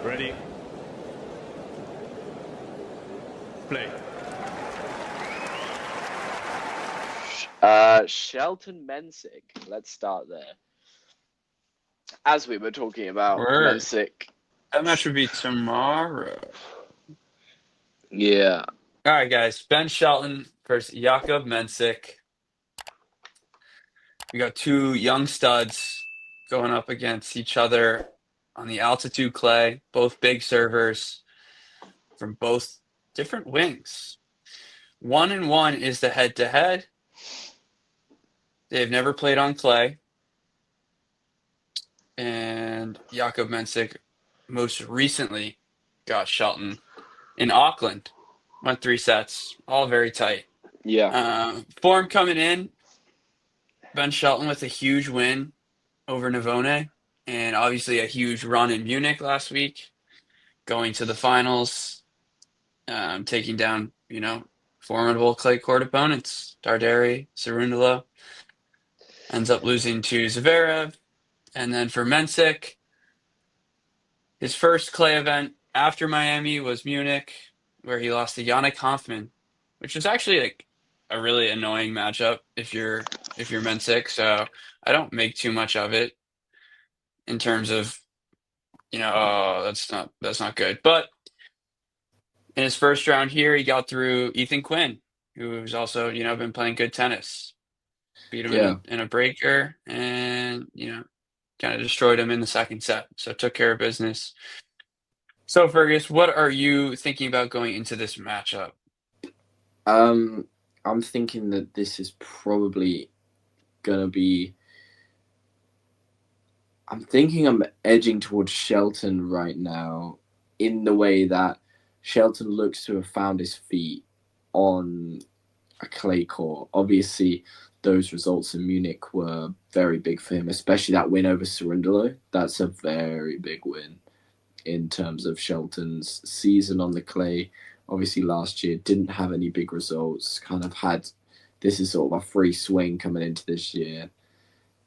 Ready? Play. Shelton Mensik. Let's start there. As we were talking about Word. Mensik. That match would be tomorrow. Yeah. All right, guys. Ben Shelton versus Jakub Mensik. We got two young studs going up against each other on the altitude clay, both big servers from both different wings. 1-1 is the head to head. They've never played on clay. And Jakub Mensik most recently got Shelton in Auckland. Went 3 sets, all very tight. Yeah. Form coming in, Ben Shelton with a huge win over Navone, and obviously a huge run in Munich last week, going to the finals, taking down, formidable clay court opponents, Darderi, Cerundolo. Ends up losing to Zverev. And then for Mensik, his first clay event after Miami was Munich, where he lost to Yannick Hoffman, which was actually like a really annoying matchup if you're Mensik. So I don't make too much of it in terms of oh, that's not good. But in his first round here, he got through Ethan Quinn, who's also been playing good tennis. Beat him in Yeah. a breaker, and kind of destroyed him in the second set. So took care of business. So Fergus, what are you thinking about going into this matchup? I'm thinking that this is probably gonna be. I'm thinking I'm edging towards Shelton right now, in the way that Shelton looks to have found his feet on a clay court. Obviously, those results in Munich were very big for him, especially that win over Cerundolo. That's a very big win in terms of Shelton's season on the clay. Obviously, last year didn't have any big results. Kind of had this is sort of a free swing coming into this year,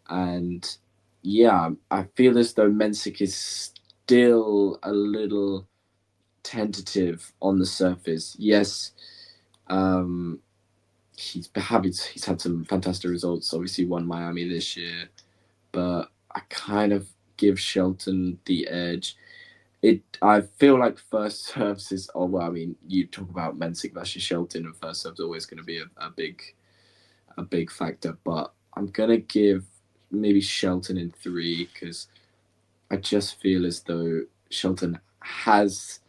and yeah, I feel as though Mensik is still a little tentative on the surface. Yes, um, he's had some fantastic results. Obviously, won Miami this year, but I kind of give Shelton the edge. I feel like first serves is. Oh well, I mean, you talk about Mensik versus Shelton, and first serve's always going to be a big factor. But I'm gonna give maybe Shelton in three because I just feel as though Shelton has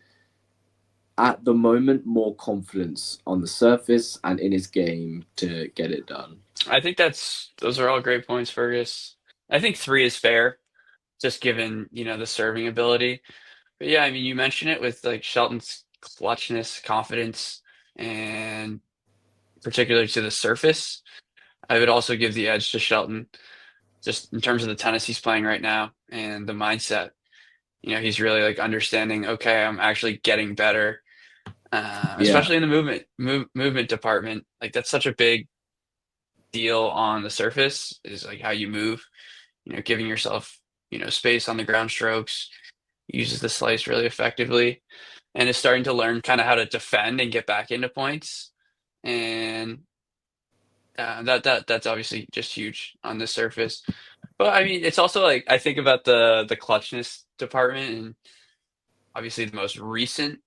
at the moment more confidence on the surface and in his game to get it done. I think those are all great points, Fergus. I think three is fair, just given the serving ability. But yeah, I mean, you mentioned it with like Shelton's clutchness, confidence, and particularly to the surface. I would also give the edge to Shelton, just in terms of the tennis he's playing right now and the mindset. He's really like understanding, okay, I'm actually getting better, Yeah, especially in the movement department. Like that's such a big deal on the surface is like how you move, giving yourself, space on the ground strokes, uses the slice really effectively, and is starting to learn kind of how to defend and get back into points. And that's obviously just huge on the surface. But I mean, it's also like I think about the clutchness department, and obviously the most recent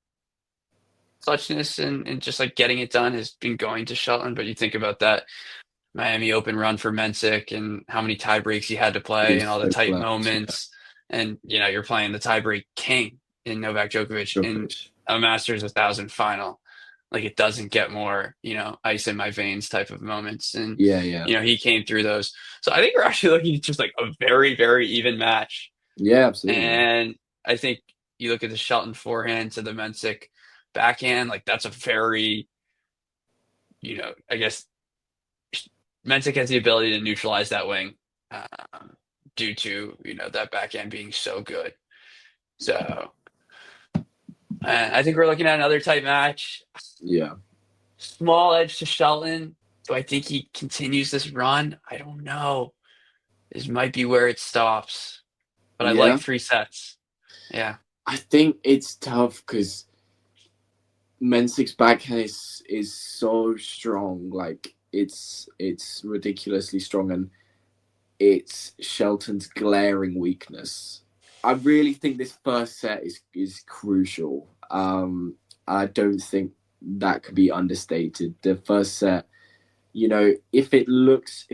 clutchness and just like getting it done has been going to Shelton. But you think about that Miami Open run for Mensik and how many tie breaks he had to he play was and all the so tight clutch. Yeah, moments. And you're playing the tiebreak king in Novak Djokovic in Djokovic. a Masters 1,000 final. Like it doesn't get more, ice in my veins type of moments. And Yeah, yeah, he came through those. So I think we're actually looking at just like a very, very even match. yeah. Absolutely. And I think you look at the Shelton forehand to the Mensik backhand, like that's a very, I guess Mensik has the ability to neutralize that wing due to that backhand being so good. So I think we're looking at another tight match. Yeah, Small edge to Shelton. Do I think he continues this run? I don't know. This might be where it stops. But I like yeah. 3 sets. Yeah. I think it's tough because Mensik's backhand is so strong. Like it's ridiculously strong, and it's Shelton's glaring weakness. I really think this first set is crucial. I don't think that could be understated. The first set, if it looks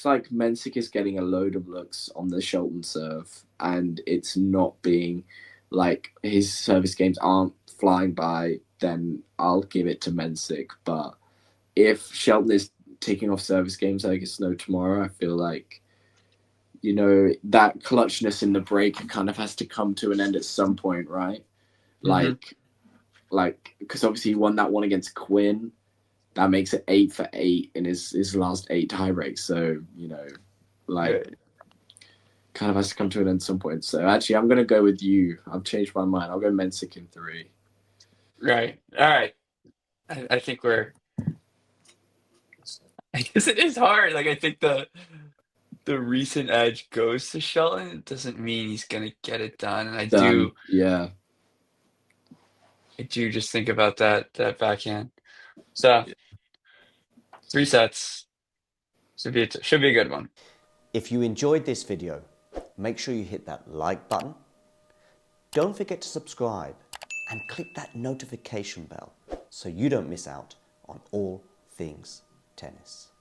like Mensik is getting a load of looks on the Shelton serve, and it's not being like his service games aren't flying by, then I'll give it to Mensik. But if Shelton is taking off service games like it's no tomorrow, I feel like that clutchness in the break kind of has to come to an end at some point, right? Mm-hmm. Like because obviously he won that one against Quinn. That makes it 8 for 8 in his last 8 tie breaks. So like kind of has to come to an end at some point. So actually, I'm gonna go with you. I've changed my mind. I'll go Mensik in 3. Right. All right. I think I guess it is hard. Like I think the recent edge goes to Shelton. It doesn't mean he's gonna get it done. And Done. Yeah. I do just think about that backhand. So 3 sets should be a good one. If you enjoyed this video, make sure you hit that like button. Don't forget to subscribe and click that notification bell so you don't miss out on all things tennis.